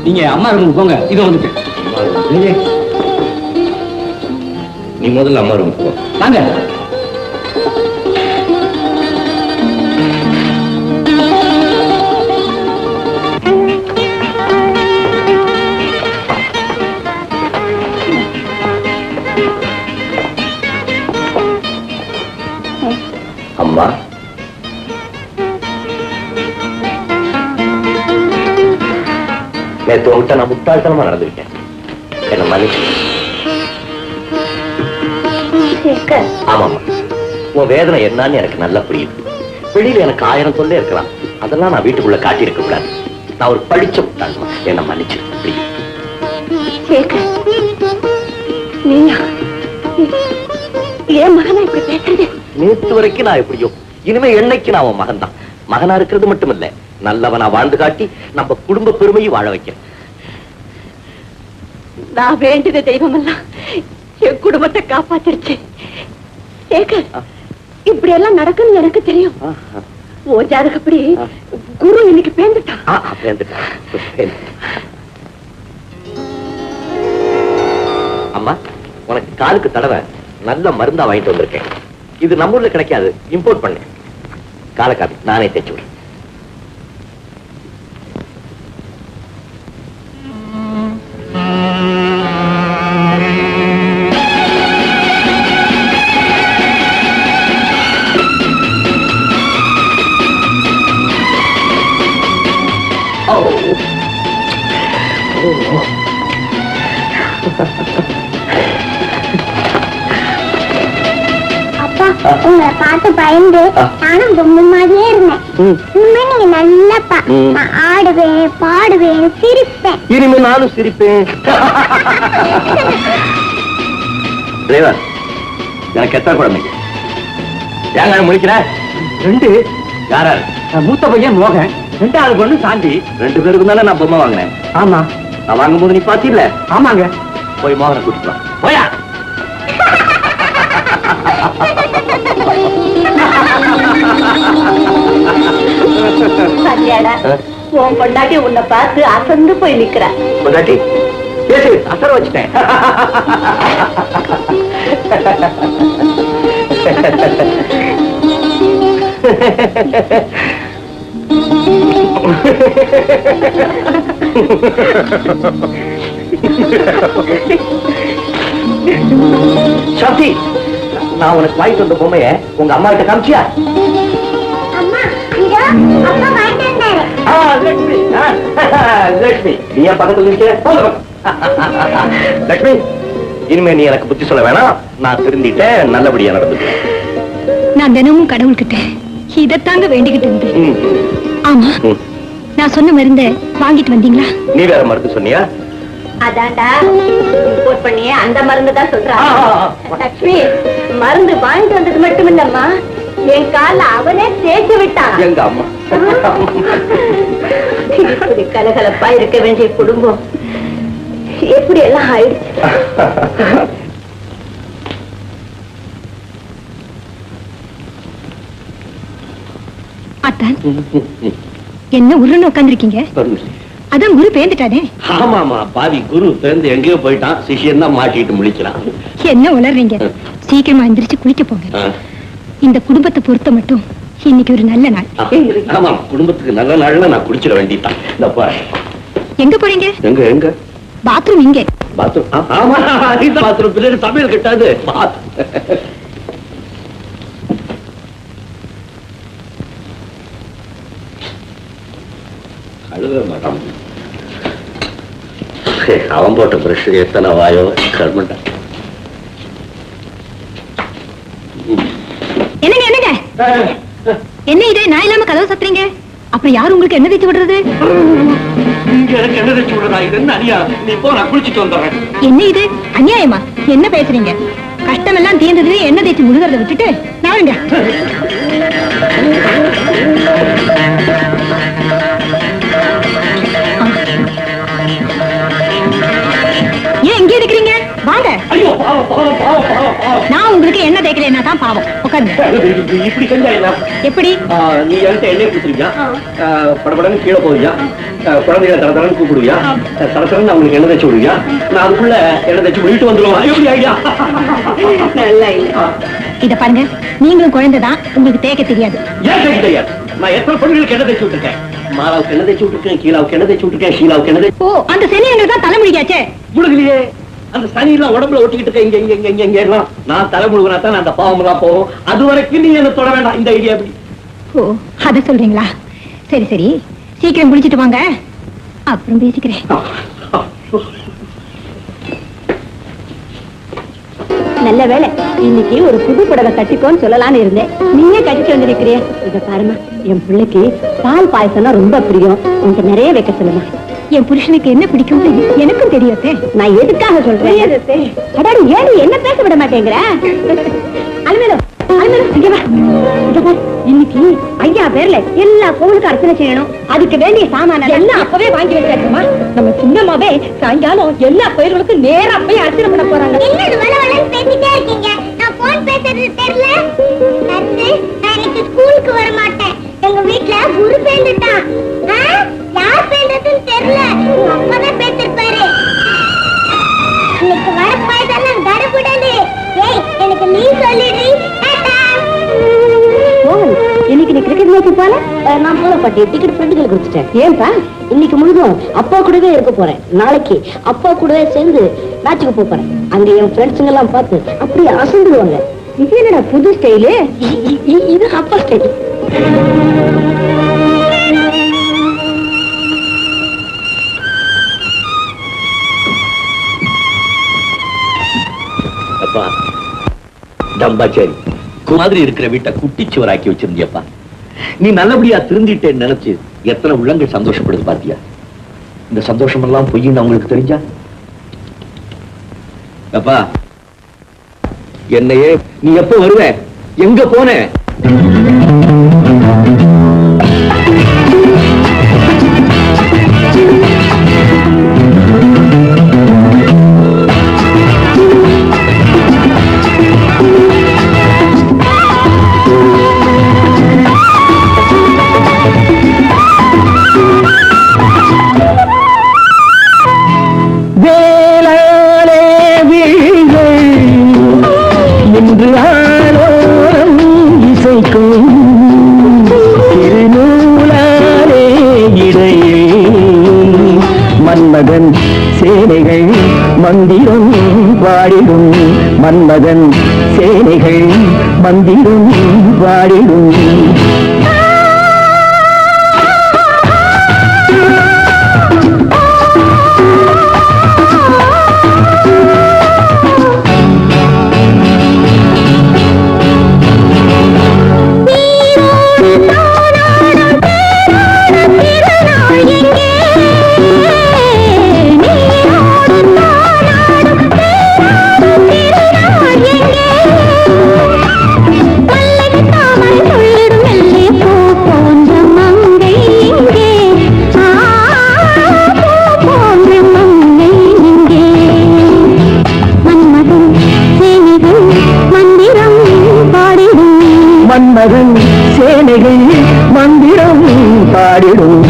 நீங்க அம்மா ரூமுக்கு போங்க. இதை வந்துட்டேன். நீ முதல்ல அம்மா ரூமுக்கு போ. வாங்க. அம்மா, நேற்று உங்ககிட்ட நான் முட்டாள்தனமா நடந்துவிட்டேன். என்ன மன்னிச்சு. ஆமாமா, உன் வேதனை என்னன்னு எனக்கு நல்லா புரியுது. வெளியில எனக்கு 1000 தொல்லை இருக்கலாம். அதெல்லாம் நான் வீட்டுக்குள்ள காட்டி இருக்க கூடாது. நான் ஒரு படிச்ச முட்டாள்மா. என்ன மன்னிச்சு. ஏன் மகனா இப்படி பேசுறது? நேற்று வரைக்கும் நான் எப்படியோ, இனிமே என்னைக்கு நான் உன் மகன் தான். மகனா இருக்கிறது மட்டும் இல்ல, நல்லவனா வாழ்ந்து காட்டி நம்ம குடும்ப பெருமையும் வாழ வைக்கிறேன். நான் வேண்டிய தெய்வம் எல்லாம் என் குடும்பத்தை காப்பாத்திருச்சு. இப்படி எல்லாம் நடக்குன்னு எனக்கு தெரியும். ஓ ஜாதகப்படி குரு இன்னைக்கு பேந்துட்டான். அம்மா, உனக்கு காலுக்கு தடவை நல்ல மருந்தா வாங்கிட்டு வந்திருக்கேன். இது நம்ம ஊர்ல கிடைக்காது, இம்போர்ட் பண்ணேன். காலக்காப்பி நானே தைச்சு விடுறேன். உங்களை பார்த்து பயந்து நானும் பொம்மை மாதிரியே இருந்தேன். இனிமே நீங்க நல்லா நான் ஆடுவேன், பாடுவேன், சிரிப்பேன். இனிமே நானும் சிரிப்பேன். டிரைவர், எனக்கு எத்தனை குழந்தைங்க? ஏங்க முடிக்கிற? 2. யாராரு? மூத்த பையன் மோகன், 2வது பொண்ணு சாந்தி. 2 பேருக்கு தானே நான் பொம்மை வாங்கினேன். ஆமா. நான் வாங்கும்போது நீ பாத்தில? ஆமாங்க. போய் மோகனை கூட்டிட்டு வா. போயா. உன் பொண்டாட்டி உன்னை பார்த்து அசந்து போய் நிக்கிற. பொண்டாட்டி பேசி அசர வச்சுட்டேன். சாந்தி, நான் உனக்கு வாய்ப்பு வந்த பொம்மைய உங்க அம்மா கிட்ட காமிச்சியா? லட்சுமி, நீ என் பக்கத்துல இருக்க. லட்சுமி, இனிமே நீ எனக்கு புத்தி சொல்ல வேணாம். நான் திருந்திட்டேன், நல்லபடியா நடந்துட்டேன். நான் தினமும் கடவுள்கிட்ட இதத்தாங்க வேண்டிக்கிட்டு இருந்தேன். ஆமா, நான் சொன்ன மருந்த வாங்கிட்டு வந்தீங்களா? நீ வேற மருந்து சொன்னியா? அதான்டா இம்போர்ட் பண்ணியே அந்த மருந்து தான் சொல்றான். லட்சுமி, மருந்து வாங்கிட்டு வந்தது மட்டும் இல்லம்மா, என் கால அவனே தேய்ச்சி விட்டான். எங்க அம்மா இப்படி கலகலப்பா இருக்க வேண்டிய குடும்பம் எப்படி எல்லாம் ஆயிடுச்சு. அத்தான், என்ன உருன்னு உட்காந்துருக்கீங்க? அதான் குரு பேந்துட்டானே. ஆமாமா, பாவி குரு பேருந்து எங்கேயோ போயிட்டான். சிஷியன் தான் மாட்டிட்டு முழிக்கிறான். என்ன உளறீங்க? சீக்கிரமா எந்திரிச்சு குளிக்க போங்க. இந்த குடும்பத்தை பொறுத்த மட்டும் இன்னைக்கு ஒரு நல்ல நாள். ஆமா, குடும்பத்துக்கு நல்ல நாள்ல நான் குளிச்சிட வேண்டியதான். எங்க போறீங்க? எங்க எங்க? பாத்ரூம் இங்க. பாத்ரூம்? ஆமா, பாத்ரூம் பின்னாடி சமையல் கட்டாது. அழுக மாட்டான். அவன் போட்ட பிரஷ் எத்தனை வாயோ கர்மண்டா. என்னங்க என்னங்க என்ன இது? நான் இல்லாம கதவு சத்துறீங்க. அப்ப யாரு உங்களுக்கு என்ன தேய்ச்சி விடுறது? எனக்கு என்ன தேய்ச்சி விடுறதா? இது என்ன அநியா? நீ போ, நான் குளிச்சுட்டு வந்துடுறேன். என்ன இது அநியாயமா? என்ன பேசுறீங்க? கஷ்டம் எல்லாம் தீர்ந்தது என்ன தேய்ச்சி முழுகிறத விட்டுட்டு நாளுங்க. ஏன் இங்கே இருக்கிறீங்க? வாங்க. ஐயோ, நான் உங்க உங்களுக்கு என்ன தேய்க்கலன்னா தான் பாவம். உட்காருங்க. இப்படி செஞ்சா என்ன? எப்படி? நீ என்கிட்ட எண்ணெய் கொடுத்துருவியா, படப்படன்னு கீழே போவியா, குழந்தைகளை தரத்தரன்னு கூப்பிடுவியா, தரத்தரன்னு அவங்களுக்கு எண்ணெய் தேய்ச்சி விடுவியா, நான் அதுக்குள்ள எண்ணெய் தேய்ச்சி விட்டு வந்துடுவேன். எப்படி ஐடியா? நல்லா இல்ல. இத பாருங்க, நீங்களும் குழந்தைதான், உங்களுக்கு தேய்க்க தெரியாது. ஏன் தேய்க்க தெரியாது? நான் எத்தனை பொண்ணுகளுக்கு எண்ணெய் தேய்ச்சி விட்டுருக்கேன். மாலாவுக்கு எண்ணெய் தேய்ச்சி விட்டுருக்கேன், கீழாவுக்கு எண்ணெய் தேய்ச்சி விட்டுருக்கேன், ஷீலாவுக்கு எண்ணெய் தேய்ச்சி. ஓ, அந்த சனியங்கள் தான் தலைமுடிக்காச்சே. முழுகலையே. அந்த சனி எல்லாம் உடம்புல ஒட்டிக்கிட்டு இருக்க இங்க இங்க இங்க இங்க எல்லாம் நான் தலை முழுகினா தான் அந்த பாவம் எல்லாம் போகும். அது வரைக்கும் நீ என்ன தொட வேண்டாம். இந்த ஐடியா எப்படி? ஓ, அத சொல்றீங்களா? சரி சரி, சீக்கிரம் குளிச்சிட்டு வாங்க, அப்புறம் பேசிக்கிறேன். நல்ல வேலை, இன்னைக்கு ஒரு புது புடவை கட்டிக்கோன்னு சொல்லலாம்னு இருந்தேன். நீயே கட்டிட்டு வந்திருக்கிறிய. இத பாருமா, என் பிள்ளைக்கு பால் பாயசம்னா ரொம்ப பிரியம், உனக்கு நிறைய வைக்க சொல்லுமா. என் புருஷனுக்கு என்ன பிடிக்கும் எனக்கும் தெரியாதே. நான் எதுக்காக சொல்றேன்? அடாடி, ஏன் என்ன பேச விட மாட்டேங்கிற? அலுமேலோ இங்க வா. இங்க பாரு, இன்னைக்கு ஐயா பேர்ல எல்லா கோவிலுக்கும் அர்ச்சனை செய்யணும். அதுக்கு வேண்டிய சாமான எல்லாம் அப்பவே வாங்கி வச்சாச்சுமா. நம்ம சின்னம்மாவே சாயங்காலம் எல்லா கோயில்களுக்கும் நேரா போய் அர்ச்சனை பண்ண போறாங்க. பேசிட்டே இருக்கீங்க, நான் போன் பேசுறது தெரியல. நான் இன்னைக்கு ஸ்கூலுக்கு வர மாட்டேன். எங்க வீட்ல குரு பேந்துட்டான். யார் பேந்ததுன்னு தெரியல, அப்பதான் பேசிருப்பாரு. இன்னைக்கு வர பாய்தெல்லாம் தடபுடலு. ஏய், எனக்கு நீ சொல்லிடு. இன்னைக்கு நீ கிரிக்கெட் மேட்ச் போல? நான் போல பாட்டி, டிக்கெட் ஃப்ரெண்டுகளுக்கு கொடுத்துட்டேன். ஏன்பா? இன்னைக்கு முழுதும் அப்பா கூடவே இருக்க போறேன். நாளைக்கு அப்பா கூடவே சேர்ந்து மேட்சுக்கு போறேன். அங்க என் ஃப்ரெண்ட்ஸுங்க எல்லாம் பார்த்து அப்படியே அசந்துடுவாங்க. இது என்னடா புது ஸ்டைலு? இது அப்பா ஸ்டைல். அப்பா, டம்பாச்சேரி மாதிரி இருக்கிற வீட்டை குட்டிச்சுவராக்கி வச்சிருந்தியப்பா. நீ நல்லபடியா திருந்திட்டேன்னு நினைச்சு எத்தனை உள்ளங்கள் சந்தோஷப்படுது பாத்தியா? இந்த சந்தோஷம் எல்லாம் பொய்ன்னு அவங்களுக்கு தெரிஞ்சா? அப்பா, என்னையே நீ எப்ப வருவ, எங்க போன? மன்மதன் சேனைகள் மந்திரம் பாடிடும், மன்மதன் சேனைகள் மந்திரம் பாடிடும். மன்மதன் சேனைகள் மந்திரம் பாடிடும்.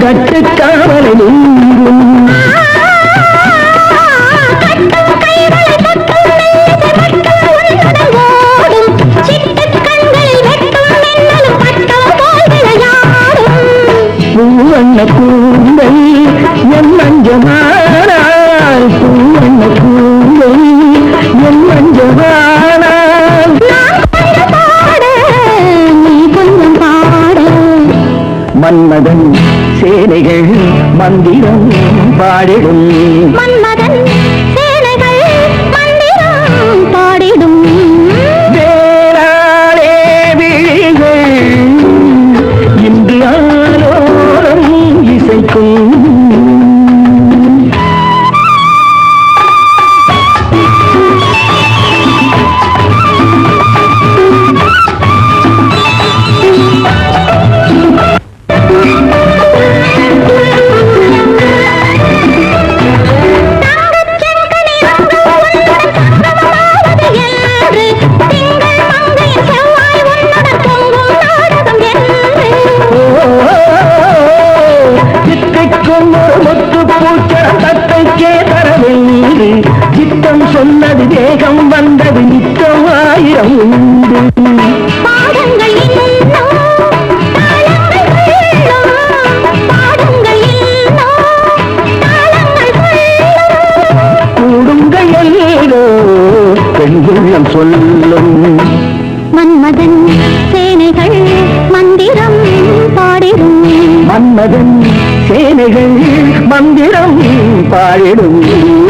கட்டுக்காவலை நீங்கும் பூவண்ண கூந்தல் என் மஞ்சமானால், பூவண்ண கூந்தல் என் மஞ்சமானால், நீ கொஞ்சம் பாட. மன்மதன் சேனைகள் மந்திரம் பாடிடும், மன்மதன் சேனைகள் சொல்லும். மன்மதன் சேனைகள் மந்திரம் பாடிடும். மன்மதன் சேனைகள் மந்திரம் பாடிடும்.